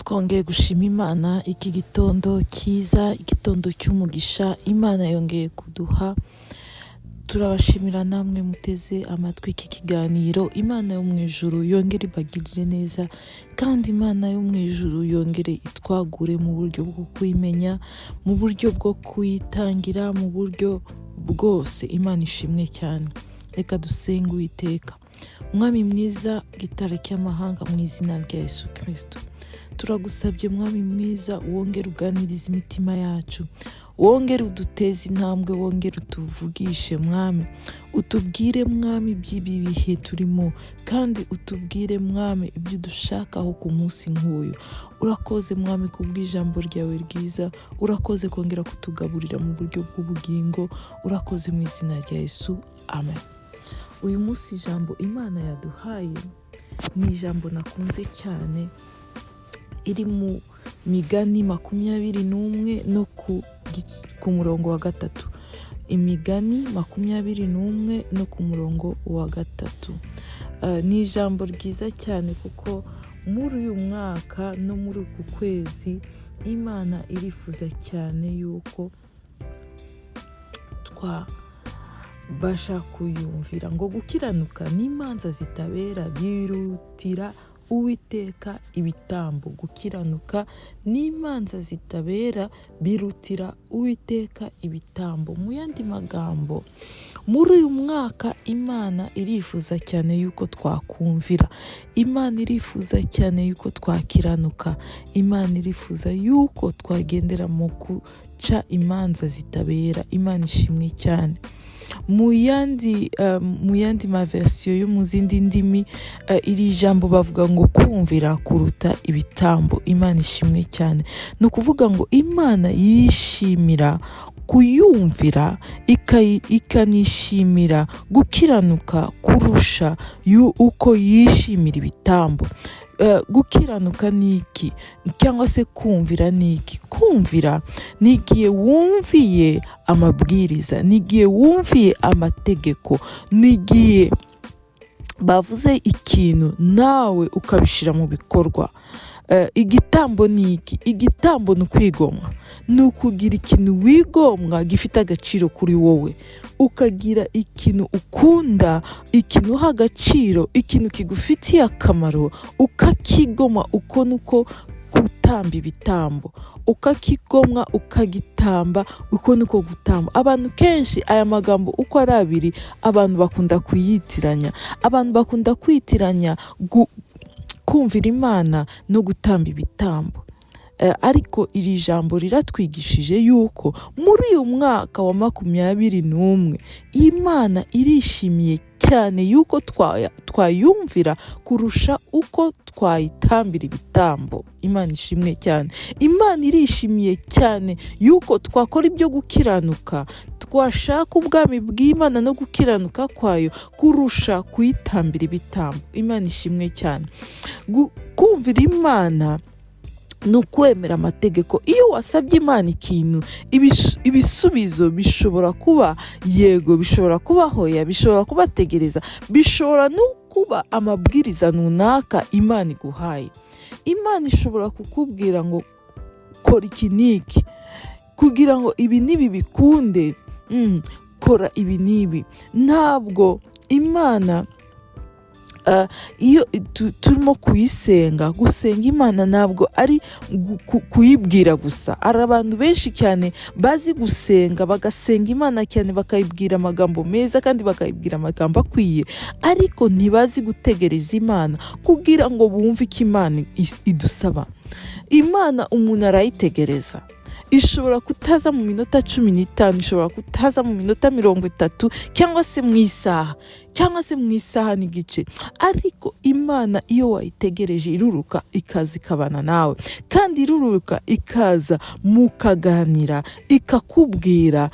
twongeye gushima Imana iki gitondo kiza, igitondo cy'umugisha Imana yongeye kuduha. Turabashimira namwe muteze amatwi iki kiganiro. Imana yo mu ijuru yongere ibagirire neza, kandi Imana yo mu ijuru yongere itwagure mu buryo bwo kuyimenya, mu buryo bwo kuyitangira, mu buryo bwose. Imana ishimwe cyane. Reka dusenge Uwiteka. Mwami mwiza, gitare cy'amahanga, mu izina rya Yesu Kristo, turagusabye Mwami mwiza, wongere uganirize imitima yacu, wongere uduteze intambwe, wongere utuvugishe Mwami, utubwire Mwami by'ibi bihe turimo, kandi utubwire Mwami ibyo dushakaho ku munsi nk'uyu. Urakoze Mwami kubw'ijambo ryawe ryiza, urakoze kongera kutugaburira mu buryo bw'ubugingo, urakoze mu izina rya Yesu, amen. Uyu munsi ijambo Imana yaduhaye ni ijambo nakunze cyane, iri mu Migani 21 no ku murongo wa 3. Imigani 21 no ku murongo wa 3. Ni ijambo ryiza cyane kuko muri uyu mwaka no muri uku kwezi Imana irifuza cyane yuko basha kuyumvira, ngo gukiranuka n'imanza zitabera birutira Uwiteka ibitambo. Gukiranuka n'imanza zitabera birutira Uwiteka ibitambo. Mu yandi magambo, muri uyu mwaka Imana irifuza cyane yuko twakumvira, Imana irifuza cyane yuko twakiranuka, Imana irifuza yuko twagendera mu guca imanza zitabera. Imana ishimwe cyane. Mu yandi maversiyo yo mu zindi ndimi, iri jambo bavuga ngo kumvira kuruta ibitambo. Imana ishimwe cyane. Ni ukuvuga ngo Imana yishimira kuyumvira, ikanishimira gukiranuka kurusha uko yishimira ibitambo. Gukiranuka ni iki? Cyangwa se kumvira ni iki? Kumvira ni igihe wumviye amabwiriza, ni igihe wumviye amategeko, ni igihe bavuze ikintu nawe ukabishyira mu bikorwa. Igitambo ni iki? Igitambo ni ukwigomwa, ni ukugira ikintu wigomwa gifite agaciro kuri wowe, ukagira ikintu ukunda, ikintu uha agaciro, ikintu kigufitiye akamaro, ukakigomwa. Uko nuko gutamba ibitambo, ukakigomwa ukagitamba, uko nuko gutamba. Abantu kenshi aya magambo uko ari abiri, abantu bakunda kuyitiranya. Abantu bakunda kwitiranya kumvira Imana no gutamba ibitambo. Ariko iri jambo riratwigishije yuko muri uyu mwaka wa 21 Imana irishimiye cyane yuko twayumvira kurusha uko twayitambira ibitambo. Imana ishimwe cyane. Imana irishimiye cyane yuko twakora ibyo gukiranuka, twashaka ubwami bw'Imana no gukiranuka kwayo kurusha kuyitambira ibitambo. Imana ishimwe cyane. Kumvira Imana ni ukwemera amategeko. Iyo wasabye Imana ikintu, ibisubizo bishobora kuba yego, bishobora kuba hoya, bishobora kuba tegereza, bishobora no kuba amabwiriza runaka Imana iguhaye. Imana ishobora kukubwira ngo kora iki niki, kugira ngo ibi nibi bikunde, kora ibi nibi. Ntabwo Imana iyo turimo kuyisenga, gusenga Imana ntabwo ari kuyibwira gusa. Hari abantu benshi cyane bazi gusenga, bagasenga Imana cyane, bakayibwira amagambo meza kandi bakayibwira amagambo akwiye, ariko ntibazi gutegereza Imana kugira ngo bumve icyo Imana idusaba. Imana umuntu arayitegereza, ishobora kutaza mu minota 15, ishobora kutaza mu minota 30, cyangwa se mu isaha n'igice. Ariko Imana iyo wayitegereje iruruka ikaza ikabana nawe, kandi iruruka ikaza mukaganira, ikakubwira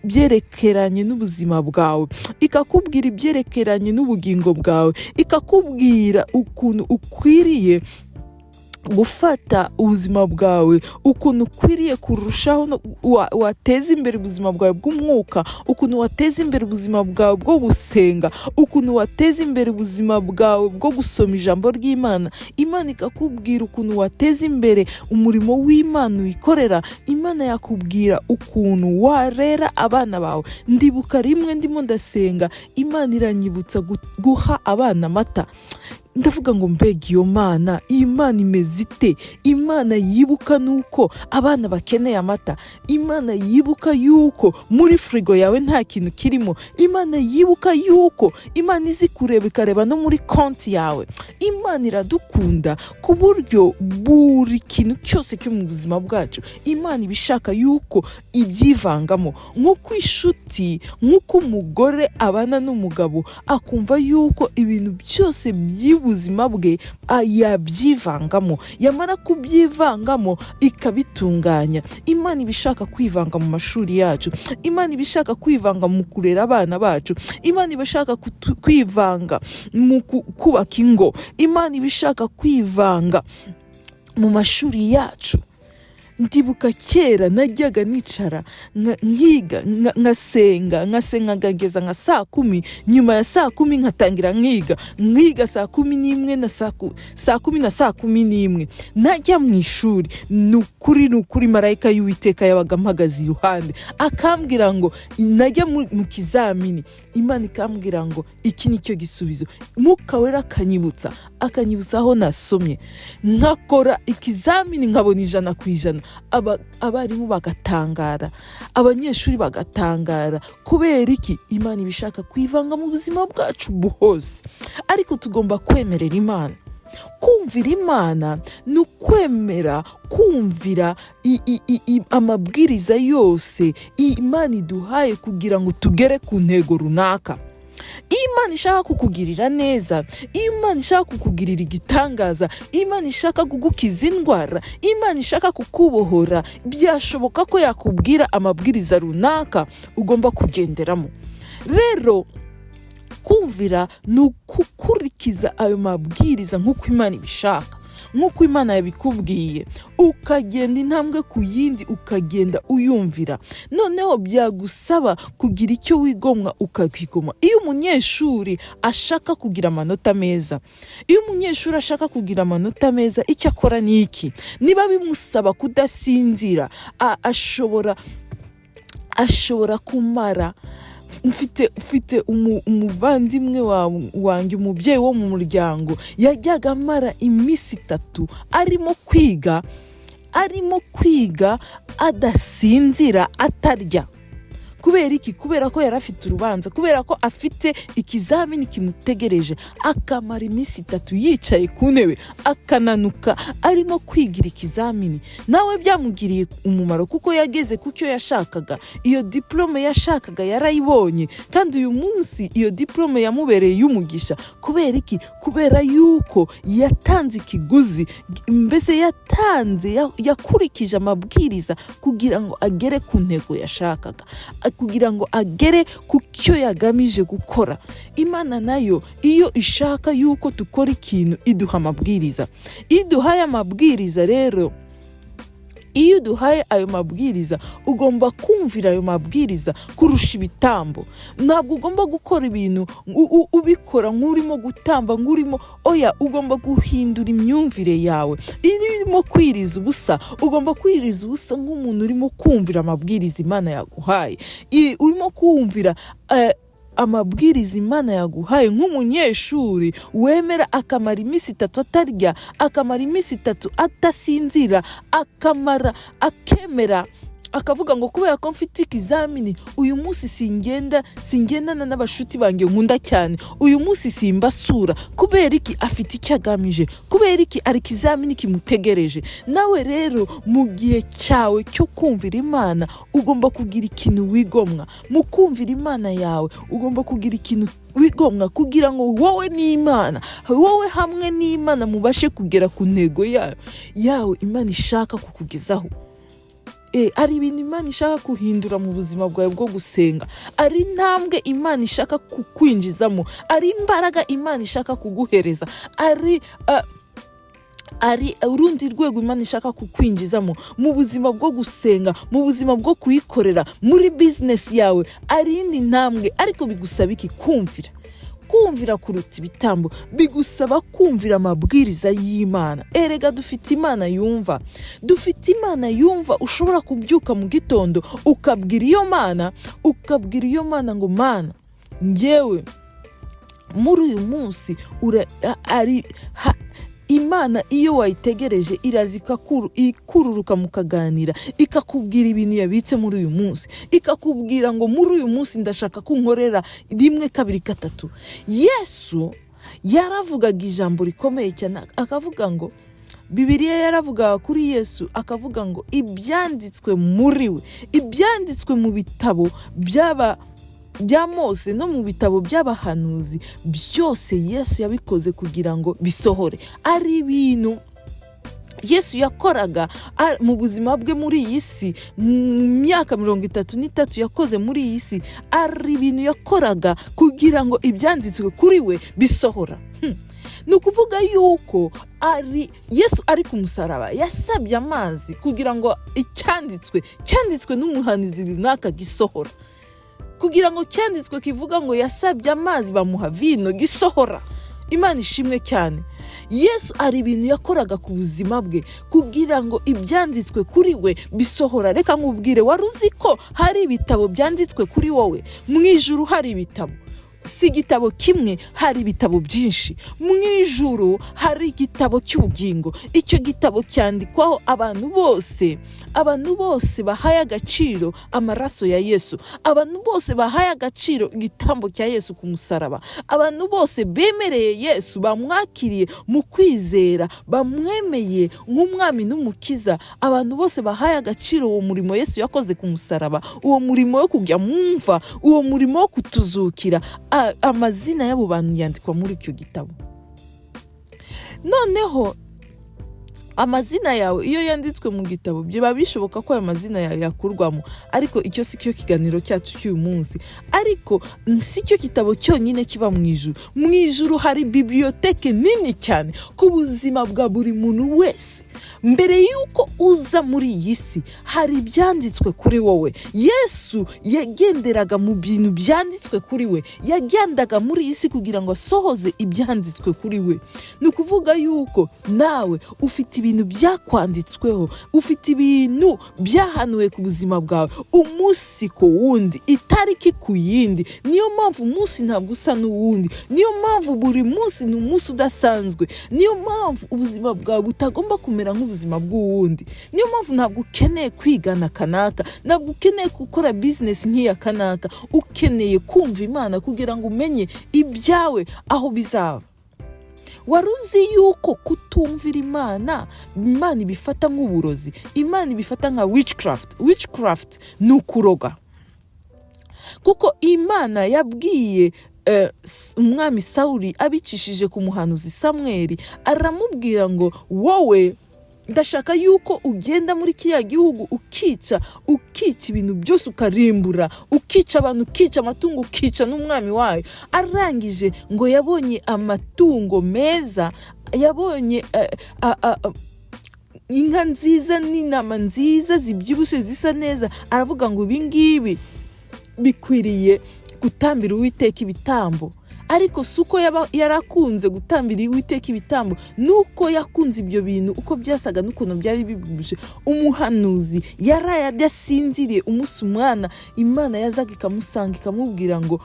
ibyerekeranye n'ubuzima bwawe, ikakubwira ibyerekeranye n'ubugingo bwawe, ikakubwira ukuntu ukwiriye gufata ubuzima bwawe ukuntu ukwiriye kurushaho wateza imbere ubuzima bwawe bw'umwuka, ukuntu wateza imbere ubuzima bwawe bwo gusenga, ukuntu wateza imbere ubuzima bwawe bwo gusoma ijambo ry'Imana. Imana ikakubwira ukuntu wateza imbere umurimo w'Imana wikorera. Imana yakubwira ukuntu warera abana bawe. Ndibuka rimwe ndimo ndasenga, Imana iranyibutsa guha abana amata. Ndavuga ngo mbega iyo Mana, Imana imeze ite? Imana yibuka nuko abana bakeneye amata. Imana yibuka yuko muri frigo yawe nta kintu kirimo. Imana yibuka yuko Imana izi kureba ikareba no muri konti yawe. Imana iradukunda ku buryo buri kintu cyose cyo mu buzima bwacu Imana ibishaka yuko ibyivangamo, nk'uko inshuti, nk'uko umugore abana n'umugabo akumva yuko ibintu byose by'ubuzima bwe yabyivangamo, yamara kubyivangamo ikabitunganya. Imana ibishaka kwivanga mu mashuri yacu, Imana ibishaka kwivanga mu kurera abana bacu, Imana ibishaka kwivanga mu kubaka ingo, Imana ibishaka kwivanga mu mashuri yacu. Ndibuka kera najyaga nicara nkiga ngasenga ngageza nka 10:00, nyuma ya 10:00 nkatangira nkiga 11:00 na 10:00 na 11:00 najya mu ishuri. Nukuri marayika y'Uwiteka yabaga mpagaze iruhande akambwira ngo najya mu kizamini, Imana ikambwira ngo iki nicyo gisubizo. Mwuka Wera akanyibutsa aho nasomye, nkakora ikizamini nkabona 100%. Abarimu bagatangara, abanyeshuri bagatangara. Kubera iki? Imana ibishaka kwivanga mu buzima bwacu bwose. Ariko tugomba kwemerera Imana. Kumvira Imana ni ukwemera kumvira amabwiriza yose Imana iduhaye kugira ngo tugere ku ntego runaka. Imana ishaka kukugirira neza, Imana ishaka kukugirira igitangaza, Imana ishaka kugukiza indwara, Imana ishaka kukubohora, byashoboka ko yakubwira amabwiriza runaka ugomba kugenderamo. Rero kumvira ni ukukurikiza ayo mabwiriza nk'uko Imana ibishaka, nk'uko Imana yabikubwiye, ukagenda intambwe ku yindi, ukagenda uyumvira. Noneho byagusaba kugira icyo wigomwa ukakigoma. Iyo umunyeshuri ashaka kugira amanota meza, icyo akora ni iki? Niba bimusaba kudasinzira, ashobora kumara. Mfite umuvandimwe wanjye, umubyeyi wo mu muryango, yajyaga amara iminsi 3 arimo kwiga adasinzira, atarya. Kubera iki? Kubera ko yarafite urubanza, kubera ko afite ikizamini kimutegereje. Akamara iminsi 3 yicaye ku ntebe, akananuka arimo kwigira ikizamini. Nawe byamugiriye umumaro kuko yageze ku cyo yashakaga. Iyo diplome yashakaga yarayibonye, kandi uyu munsi iyo diplome yamubereye y'umugisha. Kubera iki? Kubera yuko yatanze ikiguzi, mbese yakurikije amabwiriza kugira ngo agere ku ntego yashakaga, kugira ngo agere ku cyo yagamije gukora. Imana nayo iyo ishaka yuko dukora ikintu iduha amabwiriza. Iduhaye amabwiriza rero, iyo uduhaye ayo mabwiriza ugomba kumvira ayo mabwiriza kurusha ibitambo. Ntabwo ugomba gukora ibintu ubikora nk'urimo gutamba, ugomba guhindura imyumvire yawe. Iyo urimo kwiriza ubusa, ugomba kwiriza ubusa nk'umuntu urimo kumvira amabwiriza Imana yaguhaye. Urimo kumvira amabwiriza Imana yaguhaye nk'umunyeshuri wemera akamara iminsi 3 atarya, akamara iminsi 3 atasinzira, akemera akavuga ngo kubera ko mfite ikizamini uyu munsi singendana n'abashuti banjye nkunda cyane, uyu munsi simbasura. Kubera iki? Afite icyo agamije. Kubera iki? ari ikizamini kimutegereje. Nawe rero mu gihe cyawe cyo kumvira Imana ugomba kugira ikintu wigomwa. Mu kumvira Imana yawe ugomba kugira ikintu wigomwa kugira ngo wowe n'Imana, wowe hamwe n'Imana mubashe kugera ku ntego yawe Imana ishaka kukugezaho. Ari ibintu Imana ishaka kuhindura mu buzima bwawe bwo gusenga, ari intambwe Imana ishaka kukwinjizamo, ari imbaraga Imana ishaka kuguhereza, ari urundi rwego Imana ishaka kukwinjizamo mu buzima bwo gusenga, mu buzima bwo kuyikorera, muri business yawe, ari indi ntambwe. Ariko bigusaba iki? Kumvira kuruta ibitambo, bigusaba kumvira amabwiriza y'Imana. Erega dufite Imana yumva, ushobora kubyuka mu gitondo ukabwira iyo Mana ngo Mana, ngewe muri uyu munsi Imana iyo wayitegereje iraza ikururuka mukaganira, ikakubwira ibintu yabitse muri uyu munsi, ikakubwira ngo muri uyu munsi ndashaka kunkorera 1 2 3. Yesu yaravugaga ijambo rikomeye cyane, akavuga ngo Bibiliya yaravuga kuri Yesu, akavuga ngo ibyanditswe muri we, ibyanditswe mu bitabo bya Mose no mu bitabo by'abahanuzi byose Yesu yabikoze kugira ngo bisohore. Ari ibintu Yesu yakoraga mu buzima bwe muri iyi si, mu myaka 33 yakoze muri iyi si, ari ibintu yakoraga kugira ngo ibyanditswe kuri we bisohora. Nukuvuga yuko Yesu ari ku musaraba yasabye amazi kugira ngo cyanditswe n'umuhanuzi runaka gisohora, kugira ngo cyanditswe kivuga ngo yasabye amazi bamuha vino gisohora. Imana ishimwe cyane. Yesu ari ibintu yakoraga ku buzima bwe kugira ngo ibyanditswe kuri we bisohora. Reka nkubwire, wari uzi ko hari ibitabo byanditswe kuri wowe? Mu ijuru hari ibitabo, si igitabo kimwe, hari ibitabo byinshi. Mu ijuru hari igitabo cy'ubugingo. Icyo gitabo cyandikwaho abantu bose bahaye agaciro amaraso ya Yesu, abantu bose bahaye agaciro igitambo cya Yesu ku musaraba, abantu bose bemereye Yesu, bamwakiriye mu kwizera, bamwemeye nk'umwami n'umukiza, abantu bose bahaye agaciro uwo murimo Yesu yakoze ku musaraba, uwo murimo wo kujya mumva, uwo murimo wo kutuzukira. Amazina y'abo bantu yandikwa muri icyo gitabo. Noneho amazina yawe iyo yanditswe mu gitabo, biba bishoboka ko aya mazina yawe yakurwamo. Ariko icyo si cyo kiganiro cyacu cy'uyu munsi. Ariko si cyo gitabo cyonyine kiba mu ijuru. Mu ijuru hari biblioteke nini cyane ku buzima bwa buri muntu wese. Mbere yuko uza muri iyi si hari ibyanditswe kuri wowe. Yesu yagenderaga mu bintu byanditswe kuri we, yagendaga muri iyi si kugira ngo asohoze ibyanditswe kuri we. Ni ukuvuga yuko nawe ufite ibintu byakwanditsweho, ufite ibintu byahanuwe ku buzima bwawe umunsi ku wundi, itariki ku yindi. Niyo mpamvu umunsi ntabwo usa n'uwundi, niyo mpamvu buri munsi ni umunsi udasanzwe, niyo mpamvu ubuzima bwawe butagomba kumera nk'ubuzima bw'uwundi. Niyo mpamvu ntabwo ukeneye kwigana kanaka, ntabwo ukeneye gukora business nk'iya kanaka. Ukeneye kumva Imana kugira ngo umenye ibyawe aho bizaba. Wari uzi yuko kutumvira Imana ibifata nk'uburozi, Imana ibifata nka witchcraft ni ukuroga. Kuko Imana yabwiye umwami Sawuli abicishije ku muhanuzi Samweli, aramubwira ngo wowe ndashaka yuko ugenda muri kiriya gihugu ukica ibintu byose, ukarimbura, ukica abantu, ukica amatungo, ukica n'umwami wayo. Arangije ngo yabonye amatungo meza, yabonye inka nziza n'intama nziza zibyibushye zisa neza. Aravuga ngo ibingibi bikwiriye gutambira Uwiteka ibitambo. Ariko suko yarakunze gutambira Uwiteka ibitambo, nuko yakunze ibyo bintu uko byasaga n'ukuntu byari bibuje. Umuhanuzi yaraye adasinziriye umunsi Imana yazaga ikamusanga ikamubwira ngo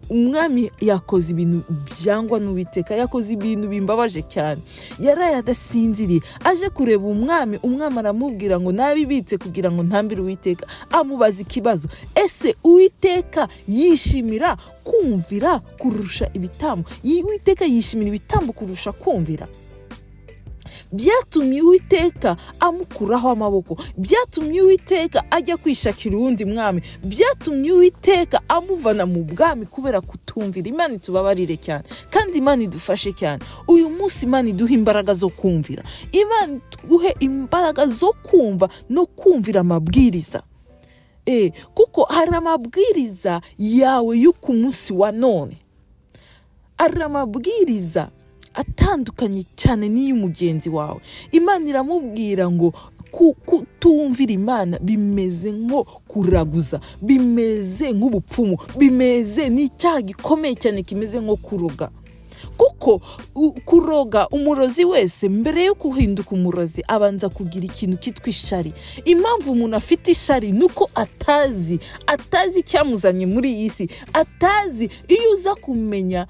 umwami yakoze ibintu byangwa n'Uwiteka, yakoze ibintu bimbabaje cyane. Yaraye adasinziriye, aje kureba umwami aramubwira ngo nabibitse kugira ngo ntambire Uwiteka. Amubaza ikibazo, ese Uwiteka yishimira kumvira kurusha ibitambo? Uwiteka yishimira ibitambo kurusha kumvira? Byatumye Uwiteka amukuraho amaboko, byatumye Uwiteka ajya kwishakira uwundi mwami, byatumye Uwiteka amuvana mu bwami kubera kutumvira. Imana itubabarire cyane kandi Imana idufashe cyane. Uyu munsi Imana iduha imbaraga zo kumvira, Imana ituhe imbaraga zo kumva no kumvira amabwiriza. Kuko hari amabwiriza yawe yo ku munsi wa none, hari amabwiriza atandukanye cyane n'iy'umugenzi wawe. Imana iramubwira ngo kutumvira Imana bimeze nko kuraguza, bimeze nk'ubupfumu, bimeze n'icyaha gikomeye cyane kimeze nko kuroga. Kuko kuroga, umurozi wese mbere yo kuhinduka umurozi abanza kugira ikintu kitwa ishari. Impamvu umuntu afite ishari nuko atazi icyamuzanye muri iyi si, atazi. Iyo uza kumenya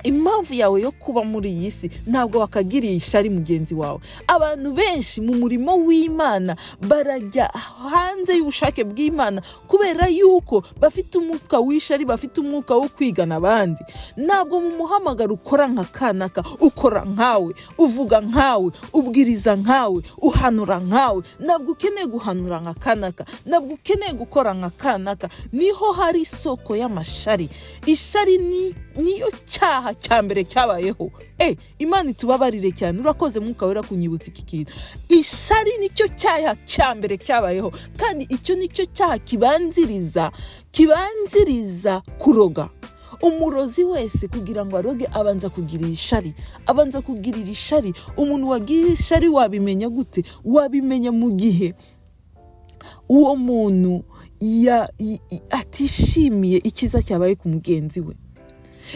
impamvu yawe yo kuba muri iyi si, ntabwo wakagiriye ishari mugenzi wawe. Abantu benshi mu murimo w'Imana barajya hanze y'ubushake bw'Imana kubera yuko bafite umwuka w'ishari, bafite umwuka wo kwigana abandi. Ntabwo mu muhamagaro ukora nka kanaka, ukora nkawe, uvuga nkawe, ubwiriza nkawe, uhanura nkawe. Ntabwo ukeneye guhanura nka kanaka, ntabwo ukeneye gukora nka kanaka. Niho hari isoko y'amashari. Ishari niyo cyaha cya mbere cyabayeho. Imana itubabarire cyane. Urakoze Mwuka Wera kunyibutsa iki kintu. Ishari nicyo cyaha cya mbere cyabayeho, kandi icyo nicyo cyaha kibanziriza kuroga. Umurozi wese kugira ngo aroge abanza kugirira ishari. Umuntu wagirira ishari wabimenya gute? Wabimenya mu gihe uwo muntu atishimiye ikiza cyabaye ku mugenzi we.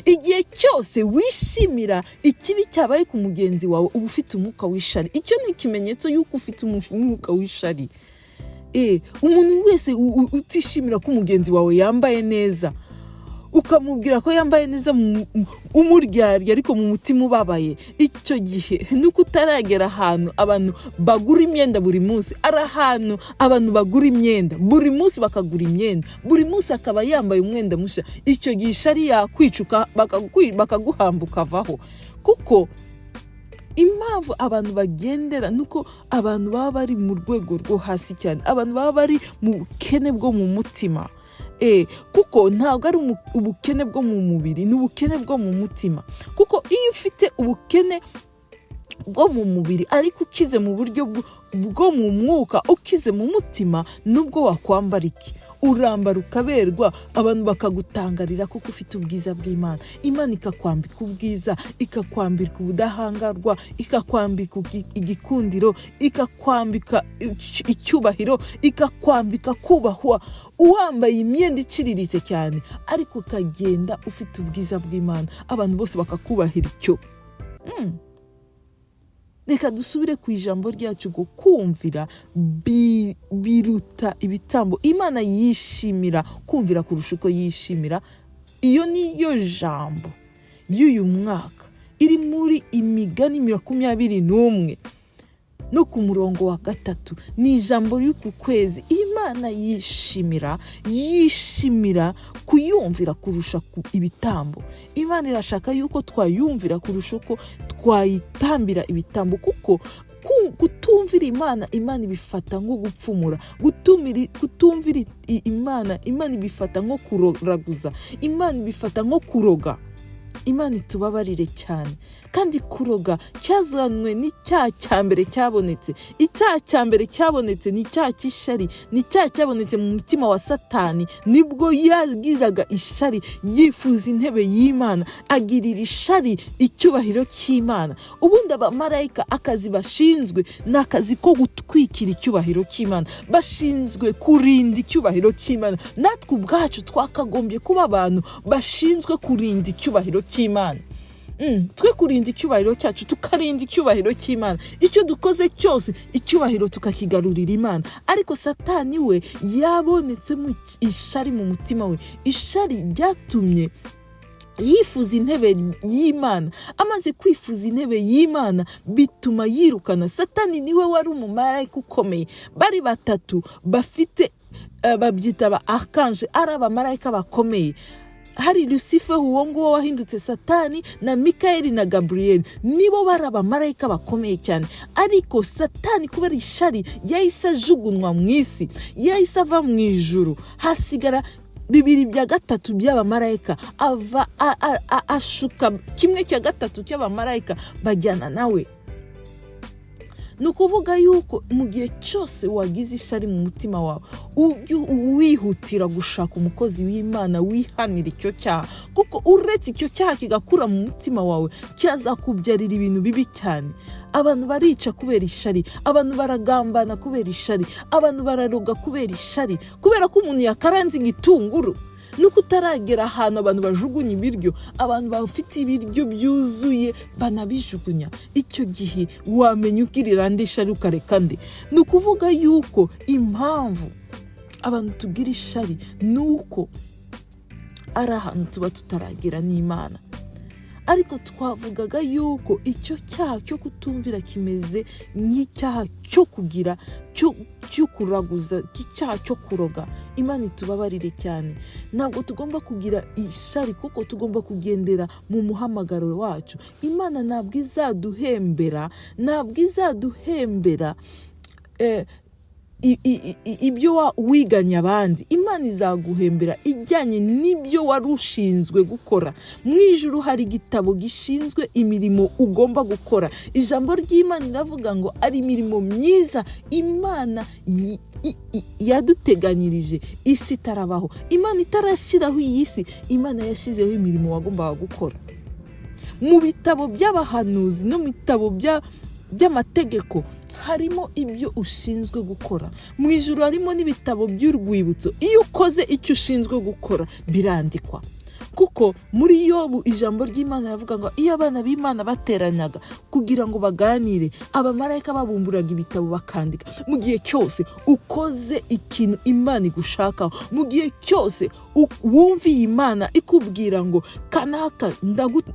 Igihe cyose wishimira ikibi cyabaye ku mugenzi wawe, uba ufite umwuka w'ishari. Icyo ni ikimenyetso yuko ufite umwuka w'ishari. Umuntu wese utishimira ko umugenzi wawe yambaye neza, ukamubwira ko yambaye neza, umuryarya ariko mu mutima ubabaye, icyo gihe nuko utaragera ahantu abantu bagura imyenda buri munsi. Ari ahantu abantu bagura imyenda buri munsi, bakagura imyenda buri munsi, akaba yambaye umwenda mushya. Icyo gihe ishari yakwicuka bakaguhambuka avaho. Kuko impamvu abantu bagendera nuko abantu baba bari mu rwego rwo hasi cyane, abantu baba bari mu bukene bwo mu mutima. Kuko ntabwo ari ubukene bwo mu mubiri, ni ubukene bwo mu mutima. Kuko iyo ufite ubukene bwo mu mubiri ariko ukize mu buryo bwo mu mwuka, ukize mu mutima, nubwo wakwambara iki, urambara ukaberwa, abantu bakagutangarira kuko ufite ubwiza bw'Imana. Imana ikakwambika ubwiza, ikakwambika ubudahangarwa, ikakwambika igikundiro, ikakwambika icyubahiro, ikakwambika kubahwa. Uwambaye imyenda iciriritse cyane ariko ukagenda ufite ubwiza bw'Imana, abantu bose bakakubahira icyo. Reka dusubire ku ijambo ryacu ngo kumvira biruta ibitambo. Imana yishimira kumvira kurusha uko yishimira. Iyo niyo jambo y'uyu mwaka iri muri Imigani 21 no ku murongo wa 3. Ni ijambo y'uku kwezi. Imana yishimira kuyumvira kurusha ibitambo. Imana irashaka yuko twayumvira kurusha uko twayitambira ibitambo. Kuko kutumvira Imana ibifata nko gupfumura. Kutumvira Imana ibifata nko kuroraguza. Imana ibifata nko kuroga. Imana itubabarire cyane. Kandi kuroga cyazanwe n'icyaha cya mbere cyabonetse. Icyaha cya mbere cyabonetse ni icyaha cy'ishari, ni icyaha cyabonetse mu mutima wa Satani. Nibwo yagiraga ishari, yifuza intebe y'Imana, agirira ishari icyubahiro cy'Imana. Ubundi abamarayika akazi bashinzwe ni akazi ko gutwikira icyubahiro cy'Imana, bashinzwe kurinda icyubahiro cy'Imana. Natwe ubwacu twakagombye kuba abantu bashinzwe kurinda icyubahiro cy'Imana. Twe kurinda icyubahiro cyacu, tukarinda icyubahiro cy'Imana. Icyo dukoze cyose icyubahiro tukakigarurira Imana. Ariko Satani we yabonetsemo ishari mu mutima we. Ishari ryatumye yifuza intebe y'Imana. Amaze kwifuza intebe y'Imana bituma yirukana. Satani niwe wari umumarayika ukomeye. Bari batatu bafite babyita ba archange, ari abamarayika bakomeye. Hari Lucifer, uwo nguwo wahindutse Satani, na Mikaeli na Gabriel. Nibo bari abamarayika bakomeye cyane. Ariko Satani kubera ishari yahise ajugunwa mu isi, yahise ava mu ijuru. Hasigara 2/3 by'abamarayika. Ava ashuka 1/3 cy'abamarayika bajyana nawe. nukuvuga yuko mu gihe cyose wagize ishari mu mutima wawe wihutira gushaka umukozi w'Imana wihanira icyo cyaha, kuko uretse icyo cyaha kigakura mu mutima wawe cyazakubyarira ibintu bibi cyane. Abantu barica kubera ishari, abantu baragambana kubera ishari, abantu bararoga kubera ishari, kubera ko umuntu yakaranze igitunguru. Nuko utaragera ahantu abantu bajugunya ibiryo, abantu bafite ibiryo byuzuye banabijugunya, icyo gihe wamenya ukirira ndi ishari ukareka ndi. Nukuvuga yuko impamvu abantu tugira ishari nuko ari ahantu tuba tutaragera n'Imana. Ariko twavugaga yuko icyo cyaha cyo kutumvira kimeze nk'icyaha cyo kugira cyo kuraguza, icyaha cyo kuroga. Imana itubabarire cyane. Ntabwo tugomba kugira ishari, kuko tugomba kugendera mu muhamagaro wacu. Imana ntabwo izaduhembera ibyo wiganya abandi. Imana izaguhembera ijyanye n'ibyo warushinzwe gukora. Mu ijuru hari igitabo gishinzwe imirimo ugomba gukora. Ijambo ry'Imana riravuga ngo ari imirimo myiza Imana yaduteganyirije isi itarabaho. Imana itarashyiraho iyi si, Imana yashyizeho imirimo wagombaga gukora. Mu bitabo by'abahanuzi no mu bitabo by'amategeko harimo ibyo ushinzwe gukora. Mu ijuru harimo n'ibitabo by'urwibutso. Iyo ukoze icyo ushinzwe gukora birandikwa. Kuko muri Yobu ijambo ry'Imana yavuga ngo iyo abana b'Imana bateranyaga kugira ngo baganire, abamarayika babumburaga ibitabo bakandika. Mu gihe cyose ukoze ikintu Imana igushakaho, mu gihe cyose wumviye Imana ikubwira ngo kanaka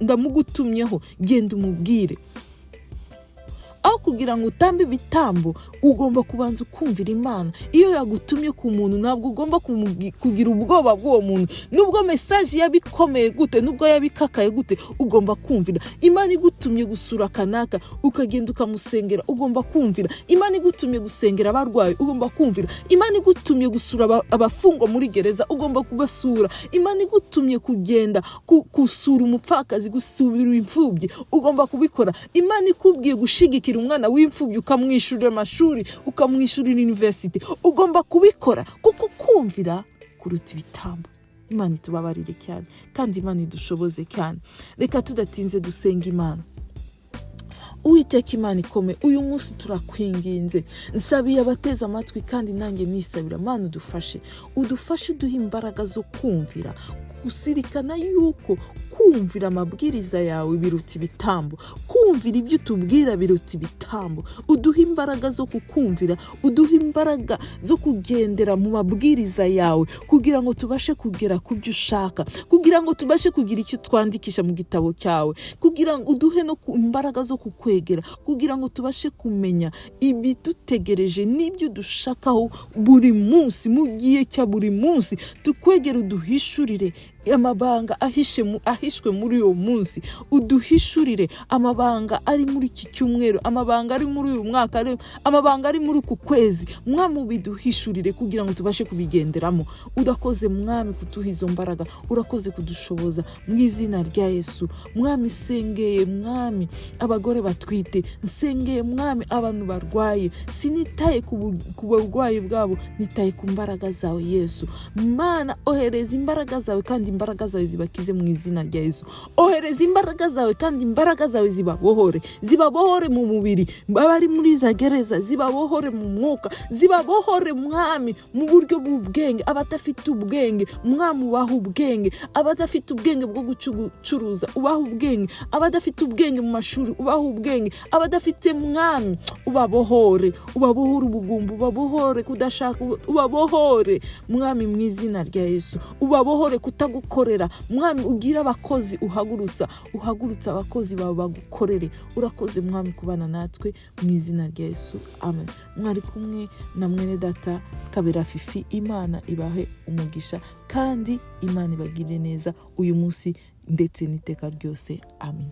ndamugutumyeho, genda umubwire. Aho kugira ngo utambe ibitambo, ugomba kubanza ukumvira Imana. Iyo yagutumye ku muntu, ntabwo ugomba kugira ubwoba bw'uwo muntu. Nubwo message yabikomeye gute, nubwo yabikakaye gute, ugomba kumvira. Imana igutumye gusura kanaka, ukagenda ukamusengera, ugomba kumvira. Imana igutumye gusengera abarwayi, ugomba kumvira. Imana igutumye gusura abafungwa muri gereza, ugomba kubasura. Imana igutumye kugenda gusura umupfakazi, gusubira imfubyi, ugomba kubikora. Imana ikubwiye gushigikira umwana w'imfubyi, ukamwishyurira amashuri, ukamwishyurira university, ugomba kubikora, kuko kumvira kuruta ibitambo. Imana itubabarire cyane, kandi Imana idushoboze cyane. Reka tudatinze dusenga Imana. Uwiteka Imana ikome, uyu munsi turakwinginze, nsabiye abateze amatwi kandi nanjye nisabira. Mana udufashe uduhe imbaraga zo kumvira, gusirikana yuko kumvira amabwiriza yawe biruta ibitambo, kumvira ibyo utubwira biruta ibitambo. Uduhe imbaraga zo kukumvira, uduhe imbaraga zo kugendera mu mabwiriza yawe, kugira ngo tubashe kugera ku byo ushaka, kugira ngo tubashe kugira icyo twandikisha mu gitabo cyawe, kugira ngo uduhe no imbaraga zo kukwegera, kugira ngo tubashe kumenya ibidutegereje n'ibyo dushakaho buri munsi, mu gihe cya buri munsi. Tukwegera, uduhishurire amabanga ahishwe muri uwo munsi, uduhishurire amabanga ari muri iki cyumweru, amabanga ari muri uyu mwaka, amabanga ari muri uku kwezi. Mwami ubiduhishurire kugira ngo tubashe kubigenderamo. Urakoze Mwami kuduha izo mbaraga, urakoze kudushoboza mu izina rya Yesu. Mwami sengeye Mwami abagore batwite, nsengeye Mwami abantu barwaye, sinitaye ku burwayi bwabo, nitaye ku mbaraga zawe Yesu. Mana ohereza imbaraga zawe, kandi imbaraga zawe zibakize mu izina rya Yesu. Ohereza imbaraga zawe, kandi imbaraga zawe zibabohore mu mubiri. Bari muri za gereza, zibabohore mu mwuka, zibabohore Mwami mu buryo bw'ubwenge. Abadafite ubwenge Mwami ubaha ubwenge, abadafite ubwenge bwo gucuruza ubaha ubwenge, abadafite ubwenge mu mashuri ubaha ubwenge, abadafite Mwami ubabohore ubugumbu, ubabohore kudashaka, ubabohore Mwami mu izina rya Yesu. Ubabohore kutagukorera Mwami, ugira abakozi uhagurutsa abakozi bawe bagukorere. Urakoze Mwami kubana natwe mu izina rya Yesu, amen. Mwari kumwe na mwene data Kabera Fifi. Imana ibahe umugisha, kandi Imana ibagirire neza uyu munsi ndetse n'iteka ryose, amen.